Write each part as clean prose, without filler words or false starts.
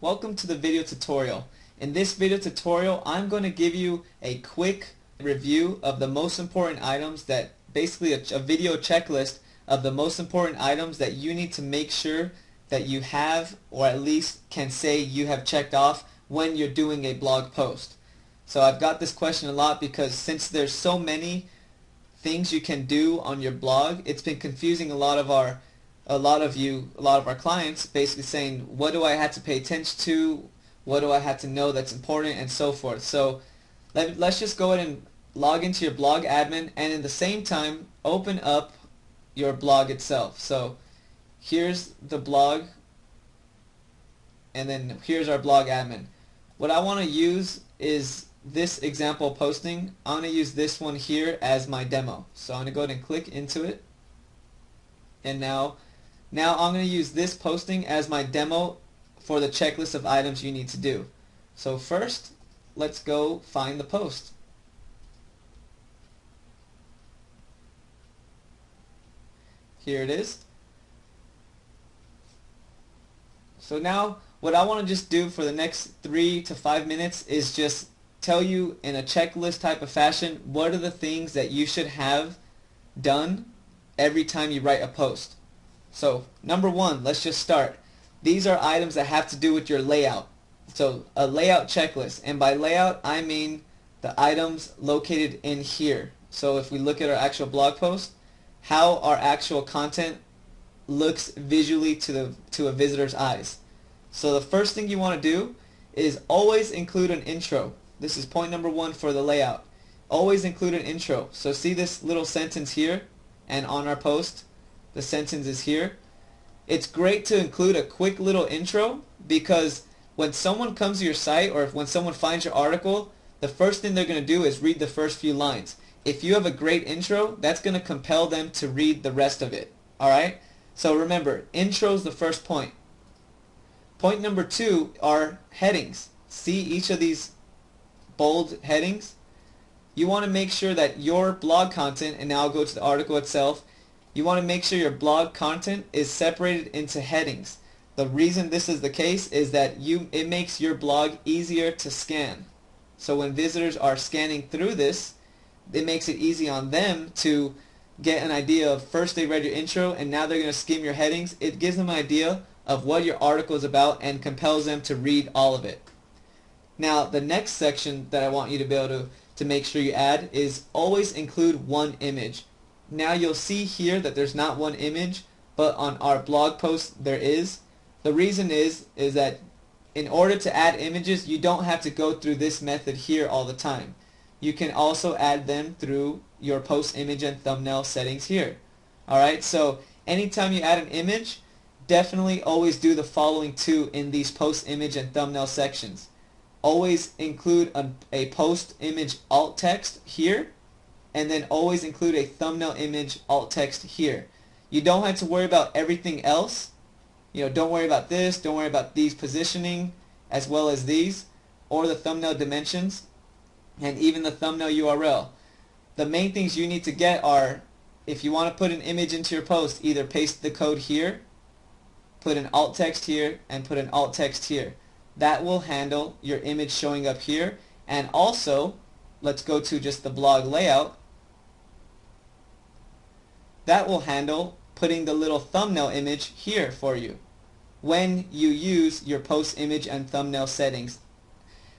Welcome to the video tutorial. In this video tutorial, I'm going to give you a quick review of the most important items that basically a video checklist of the most important items that you need to make sure that you have, or at least can say you have checked off when you're doing a blog post. So I've got this question a lot because since there's so many things you can do on your blog, it's been confusing a lot of our clients, basically saying, what do I have to pay attention to, what do I have to know that's important, and so forth. So let's just go ahead and log into your blog admin, and at the same time open up your blog itself. So here's the blog, and then here's our blog admin. What I want to use is this example posting. I'm going to use this one here as my demo. So I'm going to go ahead and click into it, and now I'm going to use this posting as my demo for the checklist of items you need to do. So first, let's go find the post. Here it is. So now what I want to just do for the next 3 to 5 minutes is just tell you in a checklist type of fashion what are the things that you should have done every time you write a post. So number one, let's just start. These are items that have to do with your layout. So a layout checklist, and by layout I mean the items located in here. So if we look at our actual blog post, how our actual content looks visually to a visitor's eyes. So the first thing you want to do is always include an intro. This is point number one for the layout. Always include an intro. So see this little sentence here, and on our post the sentence is here. It's great to include a quick little intro because when someone comes to your site, or when someone finds your article, the first thing they're going to do is read the first few lines. If you have a great intro, that's going to compel them to read the rest of it. Alright? So remember, intro is the first point. Point number two are headings. See each of these bold headings? You want to make sure that your blog content, and now I'll go to the article itself, you want to make sure your blog content is separated into headings. The reason this is the case is that it makes your blog easier to scan. So when visitors are scanning through this, it makes it easy on them to get an idea of, first they read your intro and now they're going to skim your headings. It gives them an idea of what your article is about and compels them to read all of it. Now the next section that I want you to be able to make sure you add is always include one image. Now you'll see here that there's not one image, but on our blog post there is. The reason is that in order to add images, you don't have to go through this method here all the time. You can also add them through your post image and thumbnail settings here. Alright, so anytime you add an image, definitely always do the following two in these post image and thumbnail sections. Always include a post image alt text here, and then always include a thumbnail image alt text here. You don't have to worry about everything else. Don't worry about this, don't worry about these positioning as well as these, or the thumbnail dimensions, and even the thumbnail URL. The main things you need to get are, if you want to put an image into your post, either paste the code here, put an alt text here, and put an alt text here. That will handle your image showing up here. And also, let's go to just the blog layout. That will handle putting the little thumbnail image here for you when you use your post image and thumbnail settings.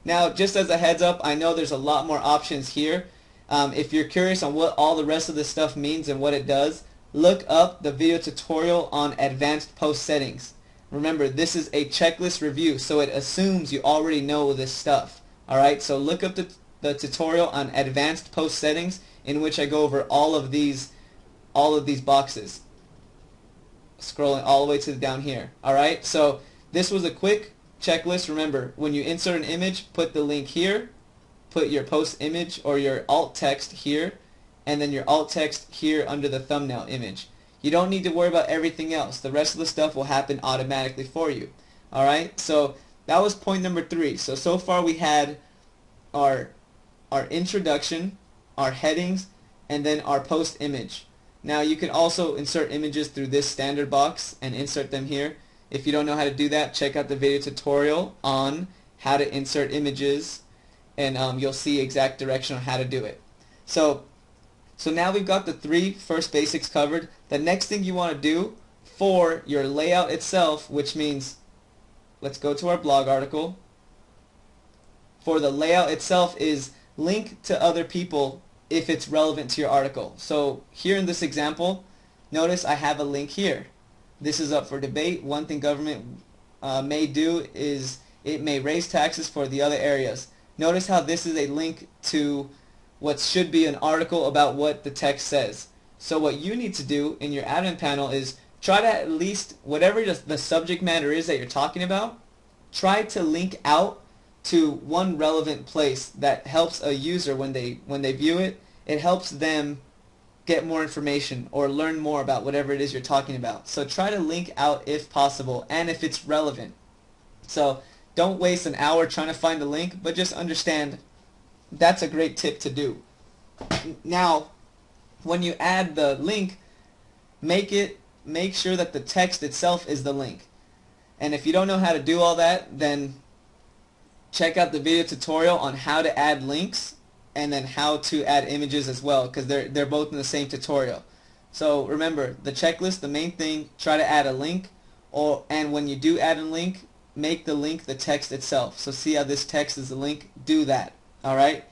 Now, just as a heads up, I know there's a lot more options here. If you're curious on what all the rest of this stuff means and what it does, look up the video tutorial on advanced post settings. Remember, this is a checklist review, so it assumes you already know this stuff. Alright, so look up the tutorial on advanced post settings, in which I go over all of these boxes, scrolling all the way to down here. Alright, so this was a quick checklist. Remember, when you insert an image, put the link here, put your post image or your alt text here, and then your alt text here under the thumbnail image. You don't need to worry about everything else. The rest of the stuff will happen automatically for you. Alright, so that was point number 3. So far we had our introduction, our headings, and then our post image. Now you can also insert images through this standard box and insert them here. If you don't know how to do that, check out the video tutorial on how to insert images, and you'll see exact direction on how to do it. So now we've got the three first basics covered. The next thing you want to do for your layout itself, which means, let's go to our blog article. For the layout itself is link to other people if it's relevant to your article. So here in this example, notice I have a link here. This is up for debate. One thing government may do is it may raise taxes for the other areas. Notice how this is a link to what should be an article about what the text says. So what you need to do in your admin panel is try to at least, whatever the subject matter is that you're talking about, try to link out to one relevant place that helps a user when they view it. It helps them get more information or learn more about whatever it is you're talking about. So try to link out if possible and if it's relevant. So don't waste an hour trying to find the link, but just understand that's a great tip to do. Now, when you add the link, make sure that the text itself is the link. And if you don't know how to do all that, then check out the video tutorial on how to add links and then how to add images as well, because they're both in the same tutorial. So remember, the checklist, the main thing, try to add a link, and when you do add a link, make the link the text itself. So see how this text is the link? Do that. Alright?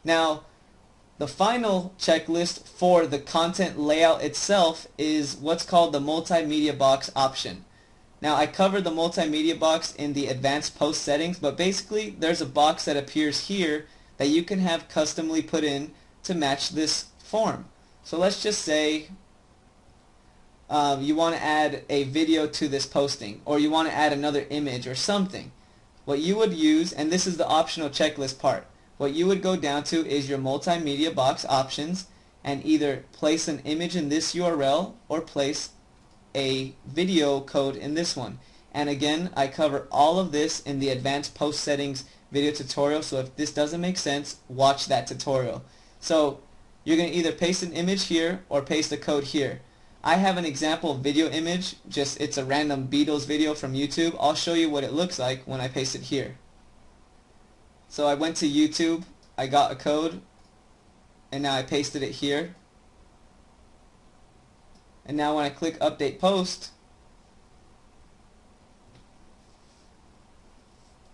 Now, the final checklist for the content layout itself is what's called the multimedia box option. Now, I covered the multimedia box in the advanced post settings, but basically there's a box that appears here that you can have customly put in to match this form. So let's just say you want to add a video to this posting, or you want to add another image or something. What you would use, and this is the optional checklist part, what you would go down to is your multimedia box options and either place an image in this URL or place a video code in this one. And again, I cover all of this in the advanced post settings video tutorial, so if this doesn't make sense, watch that tutorial. So you're going to either paste an image here or paste a code here. I have an example video image, just it's a random Beatles video from YouTube. I'll show you what it looks like when I paste it here. So I went to YouTube, I got a code, and now I pasted it here. And now when I click update post,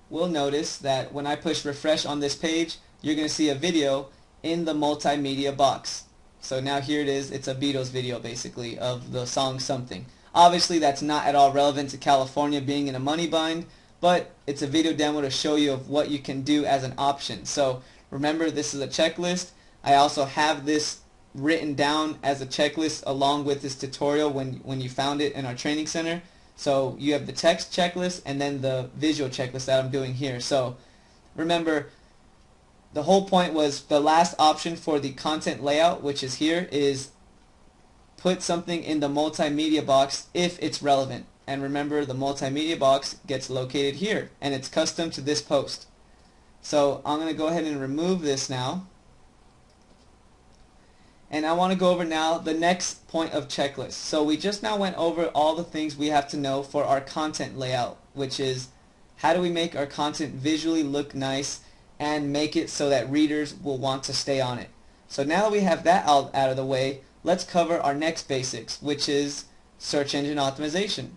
we'll notice that when I push refresh on this page, you're going to see a video in the multimedia box. So now here it is, it's a Beatles video basically of the song Something. Obviously that's not at all relevant to California being in a money bind, but it's a video demo to show you of what you can do as an option. So remember, this is a checklist. I also have this written down as a checklist along with this tutorial when you found it in our training center. So you have the text checklist and then the visual checklist that I'm doing here. So remember, the whole point was the last option for the content layout, which is here, is put something in the multimedia box if it's relevant. And remember, the multimedia box gets located here and it's custom to this post. So I'm going to go ahead and remove this now. And I want to go over now the next point of checklist. So we just now went over all the things we have to know for our content layout, which is how do we make our content visually look nice and make it so that readers will want to stay on it. So now that we have that out of the way, let's cover our next basics, which is search engine optimization.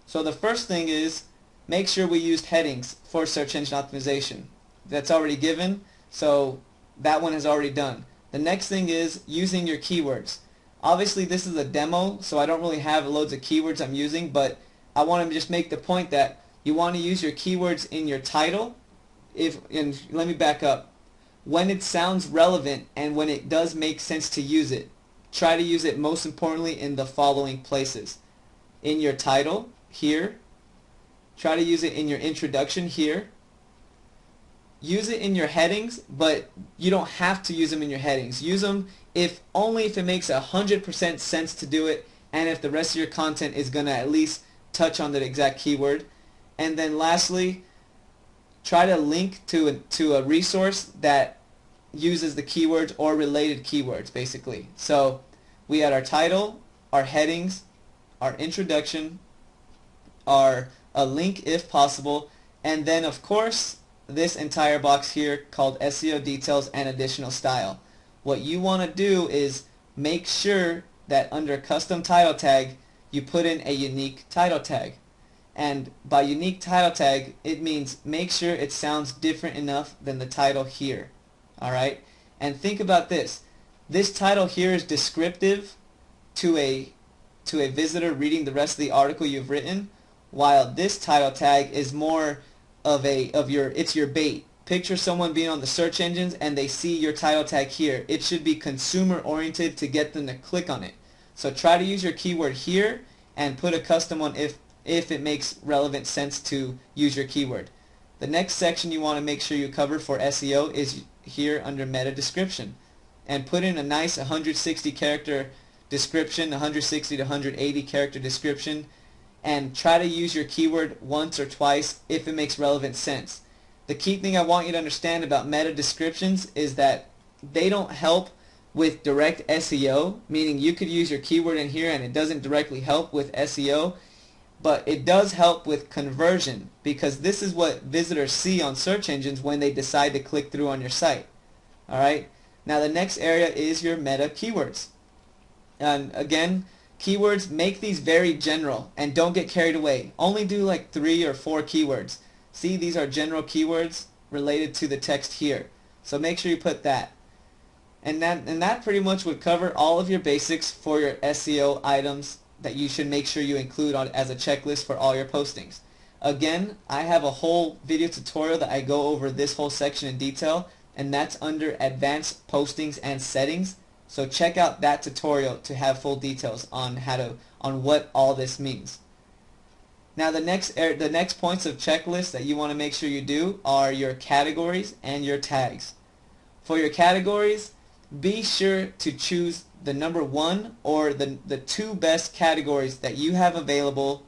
So the first thing is make sure we used headings for search engine optimization. That's already given, so that one is already done. The next thing is using your keywords. Obviously this is a demo, so I don't really have loads of keywords I'm using, but I want to just make the point that you want to use your keywords in your title. And let me back up. When it sounds relevant and when it does make sense to use it, try to use it most importantly in the following places. In your title, here. Try to use it in your introduction, here. Use it in your headings, but you don't have to use them in your headings. Use them only if it makes 100% sense to do it, and if the rest of your content is going to at least touch on that exact keyword. And then lastly, try to link to a resource that uses the keywords or related keywords, basically. So we had our title, our headings, our introduction, are a link if possible, and then of course this entire box here called SEO details and additional style. What you want to do is make sure that under custom title tag you put in a unique title tag. And by unique title tag, it means make sure it sounds different enough than the title here. Alright? And think about this. This title here is descriptive to a visitor reading the rest of the article you've written, while this title tag is more of it's your bait. Picture someone being on the search engines and they see your title tag here. It should be consumer oriented to get them to click on it. So try to use your keyword here and put a custom one if it makes relevant sense to use your keyword. The next section you want to make sure you cover for SEO is here under meta description, and put in a nice 160 character description, 160 to 180 character description, and try to use your keyword once or twice if it makes relevant sense. The key thing I want you to understand about meta descriptions is that they don't help with direct SEO, meaning you could use your keyword in here and it doesn't directly help with SEO, but it does help with conversion, because this is what visitors see on search engines when they decide to click through on your site. Alright, now the next area is your meta keywords. And again, keywords, make these very general and don't get carried away. Only do like 3 or 4 keywords. See, these are general keywords related to the text here. So make sure you put that. And that pretty much would cover all of your basics for your SEO items that you should make sure you include as a checklist for all your postings. Again, I have a whole video tutorial that I go over this whole section in detail, and that's under advanced postings and settings. So check out that tutorial to have full details on what all this means. Now the next points of checklist that you want to make sure you do are your categories and your tags. For your categories, be sure to choose the number 1 or the 2 best categories that you have available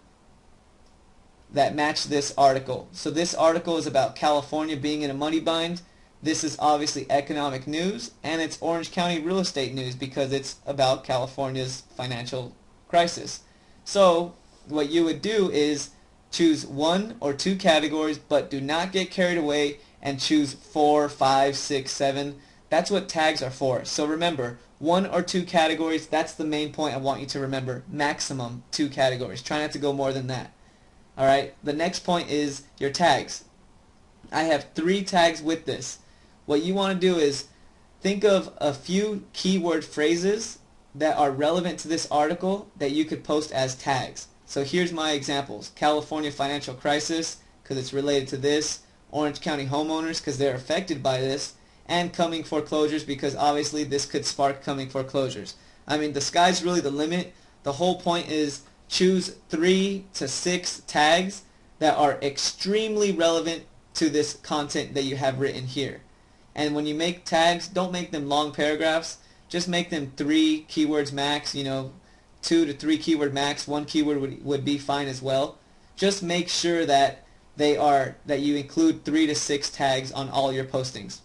that match this article. So this article is about California being in a money bind. This is obviously economic news, and it's Orange County real estate news because it's about California's financial crisis. So what you would do is choose 1 or 2 categories, but do not get carried away and choose 4, 5, 6, 7. That's what tags are for. So remember, 1 or 2 categories, that's the main point I want you to remember. Maximum 2 categories. Try not to go more than that. Alright, the next point is your tags. I have 3 tags with this. What you want to do is think of a few keyword phrases that are relevant to this article that you could post as tags. So here's my examples. California financial crisis, because it's related to this. Orange County homeowners, because they're affected by this. And coming foreclosures, because obviously this could spark coming foreclosures. I mean, the sky's really the limit. The whole point is choose 3 to 6 tags that are extremely relevant to this content that you have written here. And when you make tags, don't make them long paragraphs. Just make them 3 keywords max, 2 to 3 keyword max. 1 keyword would be fine as well. Just make sure that you include 3 to 6 tags on all your postings.